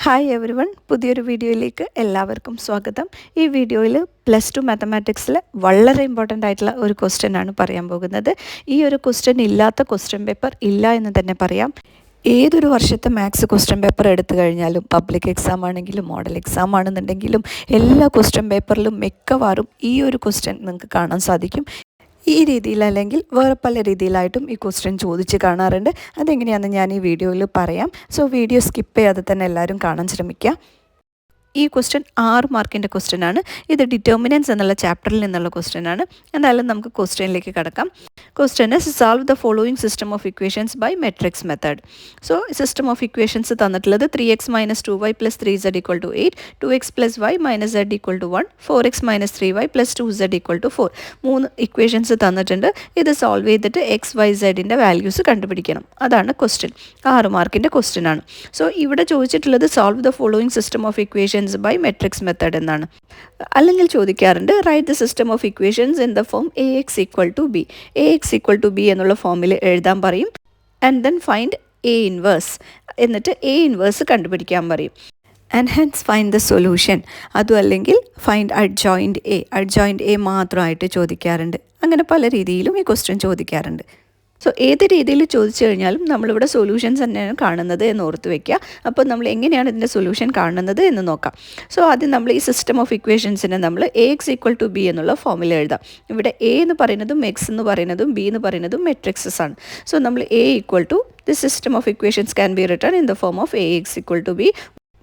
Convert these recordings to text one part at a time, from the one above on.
Hi every one, പുതിയൊരു വീഡിയോയിലേക്ക് എല്ലാവർക്കും സ്വാഗതം. ഈ വീഡിയോയിൽ +2 മാത്തമാറ്റിക്സിൽ വളരെ ഇമ്പോർട്ടൻ്റ് ആയിട്ടുള്ള ഒരു ക്വസ്റ്റ്യൻ ആണ് പറയാൻ പോകുന്നത്. ഈ ഒരു ക്വസ്റ്റ്യൻ ഇല്ലാത്ത ക്വസ്റ്റ്യൻ പേപ്പർ ഇല്ല എന്ന് തന്നെ പറയാം. ഏതൊരു വർഷത്തെ മാത്സ് ക്വസ്റ്റ്യൻ പേപ്പർ എടുത്തു കഴിഞ്ഞാലും പബ്ലിക് എക്സാം ആണെങ്കിലും മോഡൽ എക്സാം ആണെന്നുണ്ടെങ്കിലും എല്ലാ ക്വസ്റ്റ്യൻ പേപ്പറിലും മിക്കവാറും ഈ ഒരു ക്വസ്റ്റ്യൻ നിങ്ങൾക്ക് കാണാൻ സാധിക്കും. ഈ രീതിയിൽ അല്ലെങ്കിൽ വേറെ പല രീതിയിലായിട്ടും ഈ ക്വസ്റ്റ്യൻ ചോദിച്ച് കാണാറുണ്ട്. അതെങ്ങനെയാണെന്ന് ഞാൻ ഈ വീഡിയോയിൽ പറയാം. സോ വീഡിയോ സ്കിപ്പ് ചെയ്യാതെ തന്നെ എല്ലാവരും കാണാൻ ശ്രമിക്കുക. ഈ ക്വസ്റ്റ്യൻ 6 മാർക്കിൻ്റെ ക്വസ്റ്റ്യൻ ആണ്. ഇത് ഡിറ്റർമിനൻസ് എന്നുള്ള ചാപ്റ്ററിൽ നിന്നുള്ള ക്വസ്റ്റ്യൻ ആണ്. എന്തായാലും നമുക്ക് ക്വസ്റ്റ്യനിലേക്ക് കടക്കാം. Question is solve the following system of equations by matrix method. So system of equations തന്നിട്ടുള്ളത് 3x - 2y + 3z = 8, 2x + y - z = 1, 4x - 3y + 2z = 4. 3 equations തന്നിട്ടുണ്ട്. ഇത് സോൾവ് ചെയ്തിട്ട് എക്സ് വൈ സെഡിൻ്റെ വാല്യൂസ് കണ്ടുപിടിക്കണം. അതാണ് ക്വസ്റ്റ്യൻ. 6 മാർക്കിൻ്റെ ക്വസ്റ്റ്യൻ ആണ്. So ഇവിടെ ചോദിച്ചിട്ടുള്ളത് solve the following system of equations by matrix method എന്നാണ്. അല്ലെങ്കിൽ ചോദിക്കാറുണ്ട് write the system of equations in the form AX = B. AX = B എന്നുള്ള ഫോമിൽ എഴുതാൻ പറയും. And then find A inverse, എന്നിട്ട് A ഇൻവേഴ്സ് കണ്ടുപിടിക്കാൻ പറയും. And hence find the solution. അതും അല്ലെങ്കിൽ ഫൈൻഡ് അഡ്ജോയിൻറ്റ് A മാത്രമായിട്ട് ചോദിക്കാറുണ്ട്. അങ്ങനെ പല രീതിയിലും ഈ ക്വസ്റ്റ്യൻ ചോദിക്കാറുണ്ട്. സോ ഏത് രീതിയിൽ ചോദിച്ചു കഴിഞ്ഞാലും നമ്മളിവിടെ സൊല്യൂഷൻസ് തന്നെയാണ് കാണുന്നത് എന്ന് ഓർത്ത് വയ്ക്കുക. അപ്പോൾ നമ്മൾ എങ്ങനെയാണ് ഇതിൻ്റെ സൊല്യൂഷൻ കാണുന്നത് എന്ന് നോക്കാം. സോ ആദ്യം നമ്മൾ ഈ സിസ്റ്റം ഓഫ് ഇക്വേഷൻസിനെ നമ്മൾ AX = B എന്നുള്ള ഫോമിൽ എഴുതാം. ഇവിടെ A എന്ന് പറയുന്നതും X എന്ന് പറയുന്നതും B എന്ന് പറയുന്നതും മെട്രിക്സസ് ആണ്. സോ നമ്മൾ A = the system of equations can be written in the form of AX = B,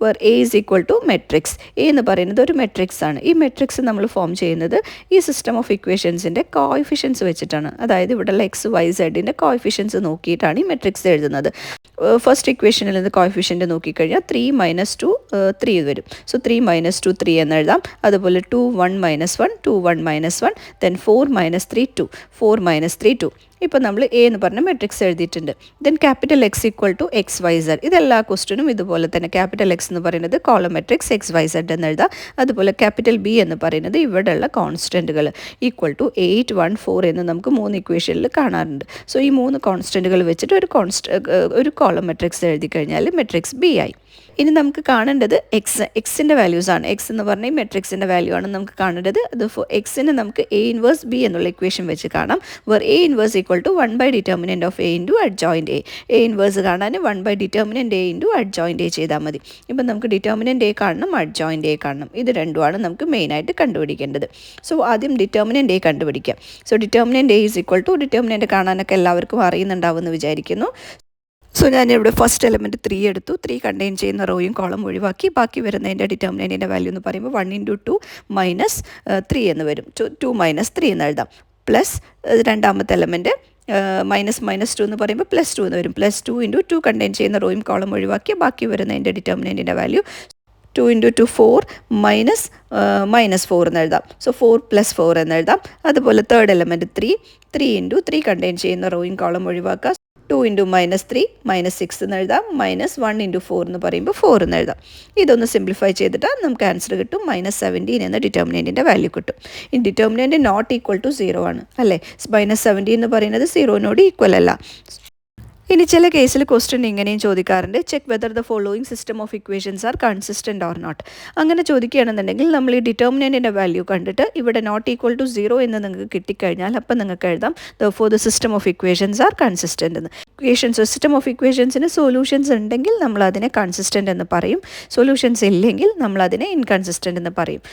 where A is equal to matrix. A എന്ന് പറയുന്നത് ഒരു മെട്രിക്സ് ആണ്. ഈ മെട്രിക്സ് നമ്മൾ ഫോം ചെയ്യുന്നത് ഈ സിസ്റ്റം ഓഫ് ഇക്വേഷൻസിൻ്റെ കോഎഫിഷ്യൻസ് വെച്ചിട്ടാണ്. അതായത് ഇവിടെയുള്ള എക്സ് വൈ സെഡിൻ്റെ കോഎഫിഷ്യൻസ് നോക്കിയിട്ടാണ് ഈ മെട്രിക്സ് എഴുതുന്നത്. ഫസ്റ്റ് ഇക്വേഷനിൽ നിന്ന് കോഎഫിഷ്യൻ്റ് നോക്കിക്കഴിഞ്ഞാൽ 3 - 2 3 വരും. സോ 3 - 2 3 എന്ന് എഴുതാം. അതുപോലെ 2 1 - 1 2 1 - 1, ദെൻ 4 - 3 2 4 - 3 2. ഇപ്പോൾ നമ്മൾ A എന്ന് പറഞ്ഞ മെട്രിക്സ് എഴുതിയിട്ടുണ്ട്. Then capital X = XYZ. ഇതെല്ലാ ക്വസ്റ്റ്യനും ഇതുപോലെ തന്നെ. ക്യാപിറ്റൽ X എന്ന് പറയുന്നത് കോളം മെട്രിക്സ് XYZ എന്ന് എഴുതാം. അതുപോലെ ക്യാപിറ്റൽ B എന്ന് പറയുന്നത് ഇവിടെയുള്ള കോൺസ്റ്റൻറ്റുകൾ = 8 1 4 എന്ന് നമുക്ക് 3 ഇക്വേഷനിൽ കാണാറുണ്ട്. സോ ഈ 3 കോൺസ്റ്റൻറ്റുകൾ വെച്ചിട്ട് ഒരു കോളം മെട്രിക്സ് എഴുതി കഴിഞ്ഞാൽ മെട്രിക്സ് B ആയി. ഇനി നമുക്ക് കാണേണ്ടത് എക്സിൻ്റെ വാല്യൂസാണ്. എക്സ് എന്ന് പറഞ്ഞാൽ മെട്രിക്സിൻ്റെ വാല്യൂ ആണ് നമുക്ക് കാണേണ്ടത്. അത് എക്സിന് നമുക്ക് A ഇൻവേഴ്സ് B എന്നുള്ള ഇക്വേഷൻ വെച്ച് കാണാം. Where A inverse = 1/det of A × adjoint A. A inverse കാണാൻ 1/det A × adjoint A ചെയ്താൽ മതി. ഇപ്പം നമുക്ക് ഡിറ്റർമിനൻ്റ് A കാണണം, adjoint A കാണണം. ഇത് രണ്ടുമാണ് നമുക്ക് മെയിനായിട്ട് കണ്ടുപിടിക്കേണ്ടത്. സോ ആദ്യം ഡിറ്റർമിനൻ്റ് A കണ്ടുപിടിക്കാം. സോ ഡിറ്റർമിനൻ്റ് A = ഡിറ്റർമിനൻ്റ് കാണാനൊക്കെ എല്ലാവർക്കും അറിയുന്നുണ്ടാവുമെന്ന് വിചാരിക്കുന്നു. സോ ഞാനിവിടെ ഫസ്റ്റ് എലമെൻറ്റ് 3 എടുത്തു. 3 കണ്ടെയ്ൻ ചെയ്യുന്ന റോയും കോളം ഒഴിവാക്കി. ബാക്കി വരുന്നതിൻ്റെ ഡിറ്റർമിനൻറ്റിൻ്റെ വാല്യൂ എന്ന് പറയുമ്പോൾ 1 × 2 - 3 എന്ന് വരും. 2 - 3 എന്ന് എഴുതാം. പ്ലസ് രണ്ടാമത്തെ എലമെൻറ്റ് -2 എന്ന് പറയുമ്പോൾ +2 എന്ന് വരും. +2 × 2 കണ്ടെയ്ൻ ചെയ്യുന്ന റോയും കോളം ഒഴിവാക്കി. ബാക്കി വരുന്നതിൻ്റെ ഡിറ്റർമിനൻറ്റിൻ്റെ വാല്യൂ 2 × 2 4 -4 എന്ന് എഴുതാം. സോ 4 + 4 എന്ന് എഴുതാം. അതുപോലെ തേർഡ് എലമെൻറ്റ് 3 × 3 കണ്ടെയ്ൻ ചെയ്യുന്ന റോയും കോളം ഒഴിവാക്കുക. 2 × -3 -6 എന്ന് എഴുതാം. -1 × 4 എന്ന് പറയുമ്പോൾ 4 എന്ന് എഴുതാം. ഇതൊന്ന് സിംപ്ലിഫൈ ചെയ്തിട്ട് നമുക്ക് ആൻസർ കിട്ടും. -17 എന്ന ഡിറ്റർമിനൻറ്റിൻ്റെ വാല്യൂ കിട്ടും. ഈ ഡിറ്റർമിനൻറ്റ് ≠ 0 ആണ് അല്ലേ. -17 എന്ന് പറയുന്നത് 0നോട് ഈക്വൽ അല്ല. ഇനി ചില കേസിൽ ക്വസ്റ്റ്യൻ ഇങ്ങനെയും ചോദിക്കാറുണ്ട്. Check whether the following system of equations are consistent or not. അങ്ങനെ ചോദിക്കുകയാണെന്നുണ്ടെങ്കിൽ നമ്മൾ ഈ ഡിറ്റർമിനൻറ്റിൻ്റെ വാല്യൂ കണ്ടിട്ട് ഇവിടെ ≠ 0 എന്ന് നിങ്ങൾക്ക് കിട്ടിക്കഴിഞ്ഞാൽ അപ്പം നിങ്ങൾക്ക് എഴുതാം for the system of equations R consistent എന്ന്. സിസ്റ്റം ഓഫ് ഇക്വേഷൻസിന് സൊല്യൂഷൻസ് ഉണ്ടെങ്കിൽ നമ്മൾ അതിനെ കൺസിസ്റ്റൻ്റ് എന്ന് പറയും. സൊല്യൂഷൻസ് ഇല്ലെങ്കിൽ നമ്മൾ അതിനെ ഇൻകൺസിസ്റ്റൻ്റ് എന്ന് പറയും.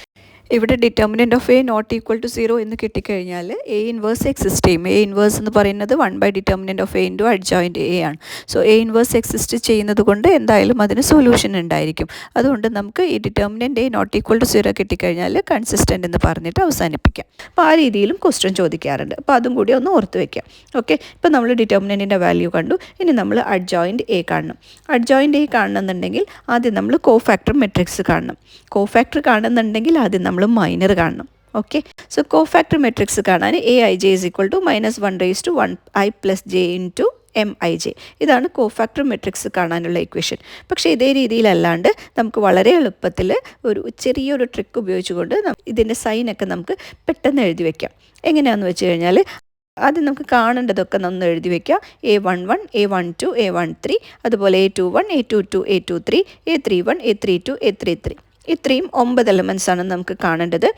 ഇവിടെ ഡിറ്റർമിനൻ്റ് ഓഫ് A ≠ 0 എന്ന് കിട്ടിക്കഴിഞ്ഞാൽ A ഇൻവേഴ്സ് എക്സിസ്റ്റ് ചെയ്യും. A ഇൻവേഴ്സ് എന്ന് പറയുന്നത് 1/det of A × adjoint A ആണ്. സോ A ഇൻവേഴ്സ് എക്സിസ്റ്റ് ചെയ്യുന്നത് കൊണ്ട് എന്തായാലും അതിന് സൊല്യൂഷൻ ഉണ്ടായിരിക്കും. അതുകൊണ്ട് നമുക്ക് ഈ ഡിറ്റർമിനൻ്റ് A ≠ 0 കിട്ടിക്കഴിഞ്ഞാൽ കൺസിസ്റ്റൻ്റ് എന്ന് പറഞ്ഞിട്ട് അവസാനിപ്പിക്കാം. അപ്പോൾ ആ രീതിയിലും ക്വസ്റ്റ്യൻ ചോദിക്കാറുണ്ട്. അപ്പോൾ അതും കൂടി ഒന്ന് ഓർത്ത് വയ്ക്കാം. ഓക്കെ, ഇപ്പോൾ നമ്മൾ ഡിറ്റർമിനൻറ്റിൻ്റെ വാല്യൂ കണ്ടു. ഇനി നമ്മൾ adjoint A കാണണം. adjoint A കാണണമെന്നുണ്ടെങ്കിൽ ആദ്യം നമ്മൾ കോഫാക്ടർ മെട്രിക്സ് കാണണം. കോഫാക്ടർ കാണുന്നുണ്ടെങ്കിൽ ആദ്യം നമ്മൾ മൈനർ കാണണം. ഓക്കെ, സോ കോഫാക്ടർ മെട്രിക്സ് കാണാൻ Aij = -1/1i + j × Mij. ഇതാണ് കോഫാക്ടർ മെട്രിക്സ് കാണാനുള്ള ഇക്വേഷൻ. പക്ഷേ ഇതേ രീതിയിലല്ലാണ്ട് നമുക്ക് വളരെ എളുപ്പത്തിൽ ഒരു ചെറിയൊരു ട്രിക്ക് ഉപയോഗിച്ചുകൊണ്ട് ഇതിൻ്റെ സൈനൊക്കെ നമുക്ക് പെട്ടെന്ന് എഴുതി വയ്ക്കാം. എങ്ങനെയാണെന്ന് വെച്ച് കഴിഞ്ഞാൽ ആദ്യം നമുക്ക് കാണേണ്ടതൊക്കെ ഒന്ന് എഴുതി വയ്ക്കുക. A11, A12, A13, അതുപോലെ A21, A22, A23, A31, A32, A33. ഇത്രയും 9 എലമെൻറ്റ്സ് ആണ് നമുക്ക് കാണേണ്ടത്.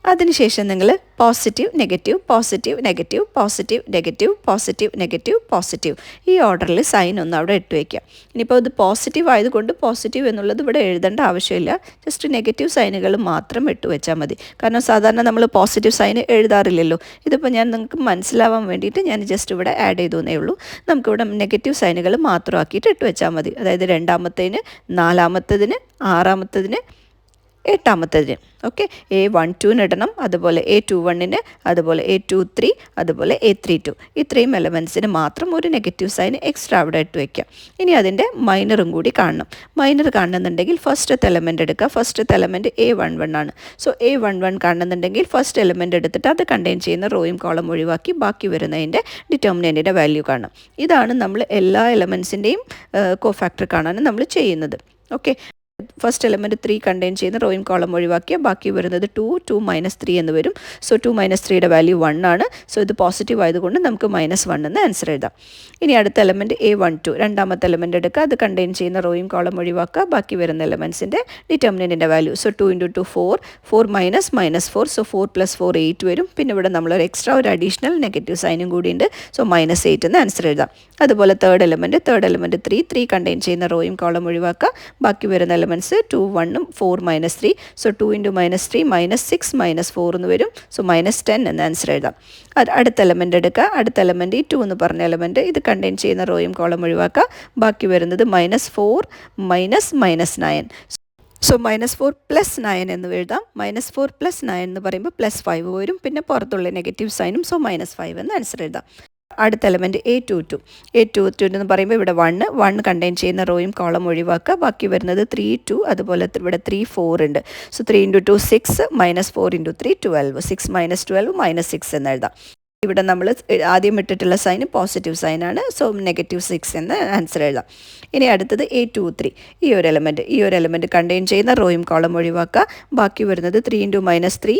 അതിനുശേഷം നിങ്ങൾ positive negative positive negative positive negative positive negative positive ഈ ഓർഡറിൽ സൈൻ ഒന്ന് അവിടെ ഇട്ട് വയ്ക്കുക. ഇനിയിപ്പോൾ ഇത് പോസിറ്റീവ് ആയതുകൊണ്ട് പോസിറ്റീവ് എന്നുള്ളത് ഇവിടെ എഴുതേണ്ട ആവശ്യമില്ല. ജസ്റ്റ് നെഗറ്റീവ് സൈനുകൾ മാത്രം ഇട്ട് വെച്ചാൽ മതി. കാരണം സാധാരണ നമ്മൾ പോസിറ്റീവ് സൈൻ എഴുതാറില്ലല്ലോ. ഇതിപ്പോൾ ഞാൻ നിങ്ങൾക്ക് മനസ്സിലാവാൻ വേണ്ടിയിട്ട് ഞാൻ ജസ്റ്റ് ഇവിടെ ആഡ് ചെയ്തു എന്നേ ഉള്ളൂ. നമുക്കിവിടെ നെഗറ്റീവ് സൈനുകൾ മാത്രമാക്കിയിട്ട് ഇട്ട് വെച്ചാൽ മതി. അതായത് രണ്ടാമത്തേതിന്, നാലാമത്തതിന്, ആറാമത്തതിന്, എട്ടാമത്തതിന്. ഓക്കെ, A12 ഇടണം, അതുപോലെ A21, അതുപോലെ A23, അതുപോലെ A32. ഇത്രയും എലമെൻറ്റ്സിന് മാത്രം ഒരു നെഗറ്റീവ് സൈൻ എക്സ്ട്രാ അവിടെ ഇട്ട് വയ്ക്കാം. ഇനി അതിൻ്റെ മൈനറും കൂടി കാണണം. മൈനർ കാണുന്നുണ്ടെങ്കിൽ ഫസ്റ്റത്തെ എലമെൻറ്റ് എടുക്കുക. ഫസ്റ്റത്തെ എലമെൻറ്റ് A11 ആണ്. സോ A11 കാണുന്നുണ്ടെങ്കിൽ ഫസ്റ്റ് എലമെൻറ്റ് എടുത്തിട്ട് അത് കണ്ടെയ്ൻ ചെയ്യുന്ന റോയും കോളം ഒഴിവാക്കി ബാക്കി വരുന്നതിൻ്റെ ഡിറ്റർമിനൻറ്റിൻ്റെ വാല്യൂ കാണണം. ഇതാണ് നമ്മൾ എല്ലാ എലമെൻറ്റ്സിൻ്റെയും കോഫാക്ടർ കാണാനും നമ്മൾ ചെയ്യുന്നത്. ഓക്കെ, ഫസ്റ്റ് എലമെൻറ്റ് 3 കണ്ടെയ്ൻ ചെയ്യുന്ന റോയും കോളം ഒഴിവാക്കിയാൽ ബാക്കി വരുന്നത് 2 -3 എന്ന് വരും. സോ 2 - 3യുടെ വാല്യൂ 1 ആണ്. സോ ഇത് പോസിറ്റീവ് ആയതുകൊണ്ട് നമുക്ക് -1 എന്ന് ആൻസർ എഴുതാം. ഇനി അടുത്ത എലമെൻറ്റ് A12, രണ്ടാമത്തെ എലമെൻറ്റ് എടുക്കുക. അത് കണ്ടെയ്ൻ ചെയ്യുന്ന റോയും കോളം ഒഴിവാക്കുക. ബാക്കി വരുന്ന എലമെൻറ്റ്സിൻ്റെ ഡിറ്റർമിനൻറ്റിൻ്റെ വാല്യൂ. സോ 2 × 2 4, 4 - -4. സോ 4 + 4 8 വരും. പിന്നെ ഇവിടെ നമ്മളൊരു എക്സ്ട്രാ ഒരു അഡീഷണൽ നെഗറ്റീവ് സൈനും കൂടിയുണ്ട്. സോ -8 എന്ന് ആൻസർ എഴുതാം. അതുപോലെ തേർഡ് എലമെൻറ്റ് 3 കണ്ടെയ്ൻ ചെയ്യുന്ന റോയും കോളം ഒഴിവാക്കുക. ബാക്കി വരുന്ന എലമെൻറ്റ്സ് 2 1 4 -3. സോ 2 × -3 -6 -4 എന്ന് വരും. സോ -10 എന്ന് ആൻസർ എഴുതാം. അടുത്ത എലമെൻറ്റ് എടുക്കുക. അടുത്ത എലമെൻറ്റ് 2 എന്ന് പറഞ്ഞ എലമെൻറ്റ് ഇത് കണ്ടെയ്ൻ ചെയ്യുന്ന റോയും കോളം ഒഴിവാക്കുക. ബാക്കി വരുന്നത് -4 -9. സോ -4 + 9 എന്ന് എഴുതാം. -4 + 9 എന്ന് പറയുമ്പോൾ +5 വരും. പിന്നെ പുറത്തുള്ള നെഗറ്റീവ് സൈനും. സോ -5 എന്ന് ആൻസർ എഴുതാം. അടുത്ത എലമെൻറ്റ് A22 എന്ന് പറയുമ്പോൾ ഇവിടെ 1 കണ്ടെയ്ൻ ചെയ്യുന്ന റോയും കോളം ഒഴിവാക്കുക. ബാക്കി വരുന്നത് 3 2, അതുപോലെ ഇവിടെ 3 4 ഉണ്ട്. സോ 3 × 2 6 -4 × 3 12. 6 - 12 -6 എന്ന് എഴുതാം. ഇവിടെ നമ്മൾ ആദ്യം ഇട്ടിട്ടുള്ള സൈന് പോസിറ്റീവ് സൈനാണ്. സോ -6 എന്ന് ആൻസർ എഴുതാം. ഇനി അടുത്തത് A23, ഈ ഒരു എലമെൻറ്റ് കണ്ടെയ്ൻ ചെയ്യുന്ന റോയും കോളം ഒഴിവാക്കുക. ബാക്കി വരുന്നത് 3 × -3,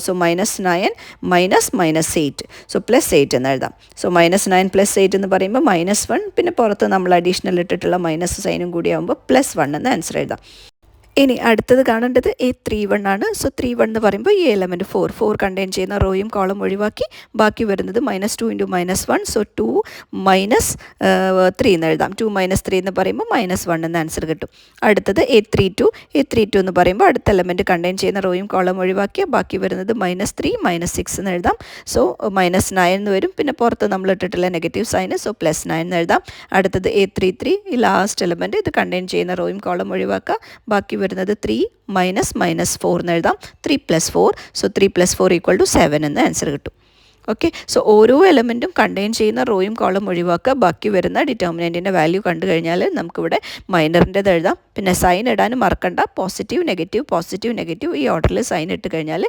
സോ -9 -8. സോ +8 എന്ന് എഴുതാം. സോ -9 + 8 എന്ന് പറയുമ്പോൾ -1, പിന്നെ പുറത്ത് നമ്മൾ അഡീഷണൽ ഇട്ടിട്ടുള്ള മൈനസ് സൈനും കൂടി ആകുമ്പോൾ +1 എന്ന് ആൻസർ എഴുതാം. ഇനി അടുത്തത് കാണേണ്ടത് A31 ആണ്. സോ 31 എന്ന് പറയുമ്പോൾ ഈ എലമെൻറ്റ് 4 കണ്ടെയ്ൻ ചെയ്യുന്ന റോയും കോളം ഒഴിവാക്കി. ബാക്കി വരുന്നത് -2 × -1. സോ 2 - 3 എന്ന് എഴുതാം. 2 - 3 എന്ന് പറയുമ്പോൾ -1 എന്ന് ആൻസർ കിട്ടും. അടുത്തത് A32 എന്ന് പറയുമ്പോൾ അടുത്ത എലമെൻറ്റ് കണ്ടെയ്ൻ ചെയ്യുന്ന റോയും കോളം ഒഴിവാക്കിയ ബാക്കി വരുന്നത് -3 -6 എന്ന് എഴുതാം. സോ -9 എന്ന് വരും. പിന്നെ പുറത്ത് നമ്മൾ ഇട്ടിട്ടുള്ള നെഗറ്റീവ് സൈന്. സോ +9 എന്ന് എഴുതാം. അടുത്തത് A33, ഈ ലാസ്റ്റ് എലമെൻറ്റ് ഇത് കണ്ടെയ്ൻ ചെയ്യുന്ന റോയും കോളം ഒഴിവാക്കുക. ബാക്കി വരുന്നത് 3 - -4 എന്ന് എഴുതാം. 3 + 4. സോ 3 + 4 = 7 എന്ന് ആൻസർ കിട്ടും. ഓക്കെ, സോ ഓരോ എലമെൻറ്റും കണ്ടെയ്ൻ ചെയ്യുന്ന റോയും കോളം ഒഴിവാക്കുക. ബാക്കി വരുന്ന ഡിറ്റർമിനൻറ്റിൻ്റെ വാല്യൂ കണ്ടു കഴിഞ്ഞാൽ നമുക്കിവിടെ മൈനറിൻ്റെത് എഴുതാം. പിന്നെ സൈൻ ഇടാനും മറക്കണ്ട. പോസിറ്റീവ് നെഗറ്റീവ് ഈ ഓർഡറിൽ സൈൻ ഇട്ട് കഴിഞ്ഞാൽ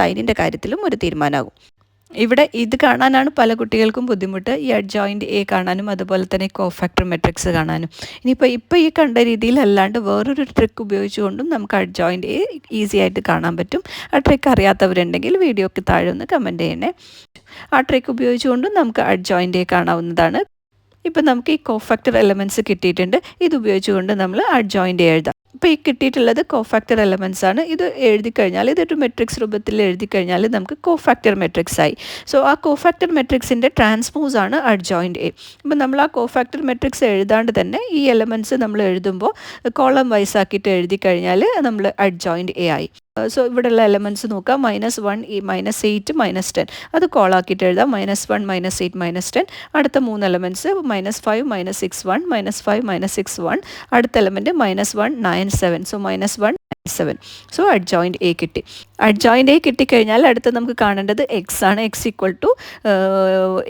സൈനിൻ്റെ കാര്യത്തിലും ഒരു തീരുമാനമാകും. ഇവിടെ ഇത് കാണാനാണ് പല കുട്ടികൾക്കും ബുദ്ധിമുട്ട്. ഈ അഡ്ജോയിൻറ്റ് A കാണാനും അതുപോലെ തന്നെ കോഫാക്ടർ മെട്രിക്സ് കാണാനും. ഇപ്പോൾ ഈ കണ്ട രീതിയിലല്ലാണ്ട് വേറൊരു ട്രിക്ക് ഉപയോഗിച്ചുകൊണ്ടും നമുക്ക് അഡ്ജോയിൻറ്റ് A ഈസി ആയിട്ട് കാണാൻ പറ്റും. ആ ട്രിക്ക് അറിയാത്തവരുണ്ടെങ്കിൽ വീഡിയോക്ക് താഴെ ഒന്ന് കമൻറ്റ് ചെയ്യണേ. ആ ട്രിക്ക് ഉപയോഗിച്ചുകൊണ്ടും നമുക്ക് അഡ്ജോയിൻറ്റ് A കാണാവുന്നതാണ്. ഇപ്പം നമുക്ക് ഈ കോഫാക്ടർ എലമെൻറ്റ്സ് കിട്ടിയിട്ടുണ്ട്. ഇത് ഉപയോഗിച്ചുകൊണ്ട് നമ്മൾ അഡ്ജോയിൻറ്റ് A എഴുതാം. ഇപ്പോൾ ഈ കിട്ടിയിട്ടുള്ളത് കോഫാക്ടർ എലമെൻറ്റ്സ് ആണ്. ഇത് എഴുതി കഴിഞ്ഞാൽ ഇതൊരു മെട്രിക്സ് രൂപത്തിൽ എഴുതി കഴിഞ്ഞാൽ നമുക്ക് കോഫാക്ടർ മെട്രിക്സ് ആയി. സോ ആ കോഫാക്ടർ മെട്രിക്സിൻ്റെ ട്രാൻസ്പോസ് ആണ് അഡ്ജോയിൻറ്റ് A. അപ്പോൾ നമ്മൾ ആ കോഫാക്ടർ മെട്രിക്സ് എഴുതാണ്ട് തന്നെ ഈ എലമെൻറ്റ്സ് നമ്മൾ എഴുതുമ്പോൾ കോളം വൈസ് ആക്കിയിട്ട് എഴുതി കഴിഞ്ഞാൽ നമ്മൾ അഡ്ജോയിൻറ്റ് A ആയി. സോ ഇവിടെയുള്ള എലമെൻറ്റ്സ് നോക്കാം. -1 -8 -10 അത് കോളാക്കിയിട്ട് എഴുതാം. -1 -8 -10. അടുത്ത 3 എലമെൻറ്റ്സ് -5 -6 1 -5 -6 1. അടുത്ത element -1 9 7. So -1 7. So adjoint A കിട്ടി. അഡ്ജോയിൻറ്റ് A കിട്ടിക്കഴിഞ്ഞാൽ അടുത്ത് നമുക്ക് കാണേണ്ടത് X ആണ്. X =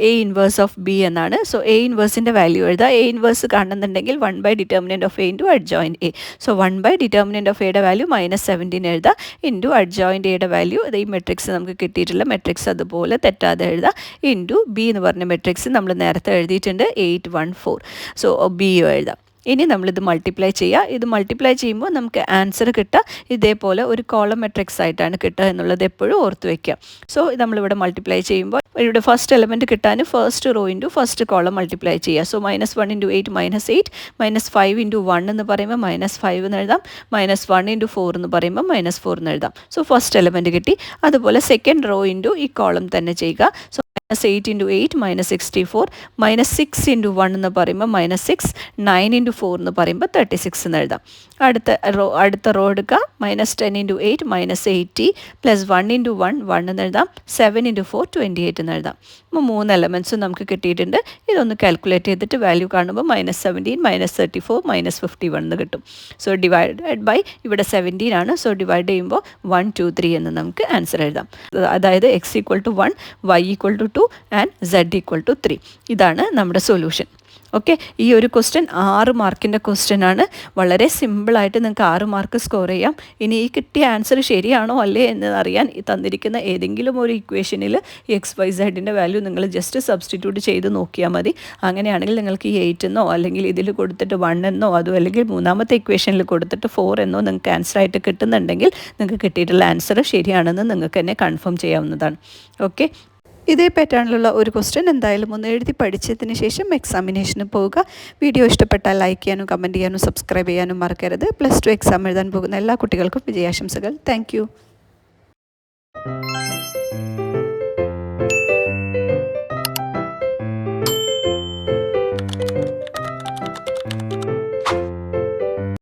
A inverse of B എന്നാണ്. സോ A ഇൻവേഴ്സിൻ്റെ വാല്യൂ എഴുതാം. A ഇൻവേഴ്സ് കാണുന്നുണ്ടെങ്കിൽ 1/det of A into adjoint A. സോ 1/det of Aയുടെ വാല്യൂ -17 എഴുതാം. ഇൻറ്റു അഡ്ജോയിൻറ്റ് Aയുടെ വാല്യൂ ഈ മെട്രിക്സ് നമുക്ക് കിട്ടിയിട്ടുള്ള മെട്രിക്സ് അതുപോലെ തെറ്റാതെ എഴുതാം. ഇൻറ്റു B എന്ന് പറഞ്ഞ മെട്രിക്സ് നമ്മൾ നേരത്തെ എഴുതിയിട്ടുണ്ട് 8 1 4. സോ B എഴുതാം. ഇനി നമ്മളിത് മൾട്ടിപ്ലൈ ചെയ്യുക. ഇത് മൾട്ടിപ്ലൈ ചെയ്യുമ്പോൾ നമുക്ക് ആൻസർ കിട്ടുക ഇതേപോലെ ഒരു കോളം മെട്രിക്സ് ആയിട്ടാണ് കിട്ടുക എന്നുള്ളത് എപ്പോഴും ഓർത്ത് വയ്ക്കുക. സോ നമ്മളിവിടെ മൾട്ടിപ്ലൈ ചെയ്യുമ്പോൾ ഇവിടെ ഫസ്റ്റ് എലമെൻറ്റ് കിട്ടാൻ first rho into first column multiply ചെയ്യുക. സോ -1 × 8 -8, -5 × 1 എന്ന് പറയുമ്പോൾ -5 എന്ന് എഴുതാം, -1 × 4 എന്ന് പറയുമ്പോൾ -4 എന്ന് എഴുതാം. സോ ഫസ്റ്റ് എലമെൻറ്റ് കിട്ടി. അതുപോലെ സെക്കൻഡ് റോ ഇൻറ്റു ഈ കോളം തന്നെ ചെയ്യുക. സോ -8 × 8 -64, -6 × 1 എന്ന് പറയുമ്പോൾ -6, 9 × 4 എന്ന് പറയുമ്പോൾ 36 എന്ന് എഴുതാം. അടുത്ത റോ എടുക്കുക. -10 × 8 -80, +1 × 1 1 എന്ന് എഴുതാം, 7 × 4 28 എന്ന് എഴുതാം. അപ്പോൾ 3 എലമെൻറ്റ്സും നമുക്ക് കിട്ടിയിട്ടുണ്ട്. ഇതൊന്ന് കാൽക്കുലേറ്റ് ചെയ്തിട്ട് വാല്യൂ കാണുമ്പോൾ -17, -34, -51 എന്ന് കിട്ടും. സോ ഡിവൈഡഡ് ബൈ ഇവിടെ 17 ആണ്. സോ ഡിവൈഡ് ചെയ്യുമ്പോൾ 1 2 3 എന്ന് നമുക്ക് ആൻസർ എഴുതാം. അതായത് x = 1, y = 2 ആൻഡ് z = 3. ഇതാണ് നമ്മുടെ സൊല്യൂഷൻ. ഓക്കെ, ഈ ഒരു ക്വസ്റ്റ്യൻ 6 മാർക്കിൻ്റെ ക്വസ്റ്റ്യൻ ആണ്. വളരെ സിമ്പിളായിട്ട് നിങ്ങൾക്ക് 6 മാർക്ക് സ്കോർ ചെയ്യാം. ഇനി ഈ കിട്ടിയ ആൻസർ ശരിയാണോ അല്ലേ എന്ന് അറിയാൻ ഈ തന്നിരിക്കുന്ന ഏതെങ്കിലും ഒരു ഇക്വേഷനിൽ XYZൻ്റെ വാല്യൂ നിങ്ങൾ ജസ്റ്റ് സബ്സ്റ്റിറ്റ്യൂട്ട് ചെയ്ത് നോക്കിയാൽ മതി. അങ്ങനെയാണെങ്കിൽ നിങ്ങൾക്ക് ഈ 8 എന്നോ അല്ലെങ്കിൽ ഇതിൽ കൊടുത്തിട്ട് 1 എന്നോ അതോ അല്ലെങ്കിൽ മൂന്നാമത്തെ ഇക്വേഷനിൽ കൊടുത്തിട്ട് 4 എന്നോ നിങ്ങൾക്ക് ആൻസർ ആയിട്ട് കിട്ടുന്നുണ്ടെങ്കിൽ നിങ്ങൾക്ക് കിട്ടിയിട്ടുള്ള ആൻസർ ശരിയാണെന്ന് നിങ്ങൾക്ക് തന്നെ കൺഫേം ചെയ്യാവുന്നതാണ്. ഓക്കെ, ഇതേ പാറ്റേണിലുള്ള ഒരു ക്വസ്റ്റ്യൻ എന്തായാലും ഒന്ന് എഴുതി പഠിച്ചതിന് ശേഷം എക്സാമിനേഷന് പോവുക. വീഡിയോ ഇഷ്ടപ്പെട്ടാൽ ലൈക്ക് ചെയ്യാനും കമൻറ്റ് ചെയ്യാനും സബ്സ്ക്രൈബ് ചെയ്യാനും മറക്കരുത്. +2 എക്സാം എഴുതാൻ പോകുന്ന എല്ലാ കുട്ടികൾക്കും വിജയാശംസകൾ. താങ്ക്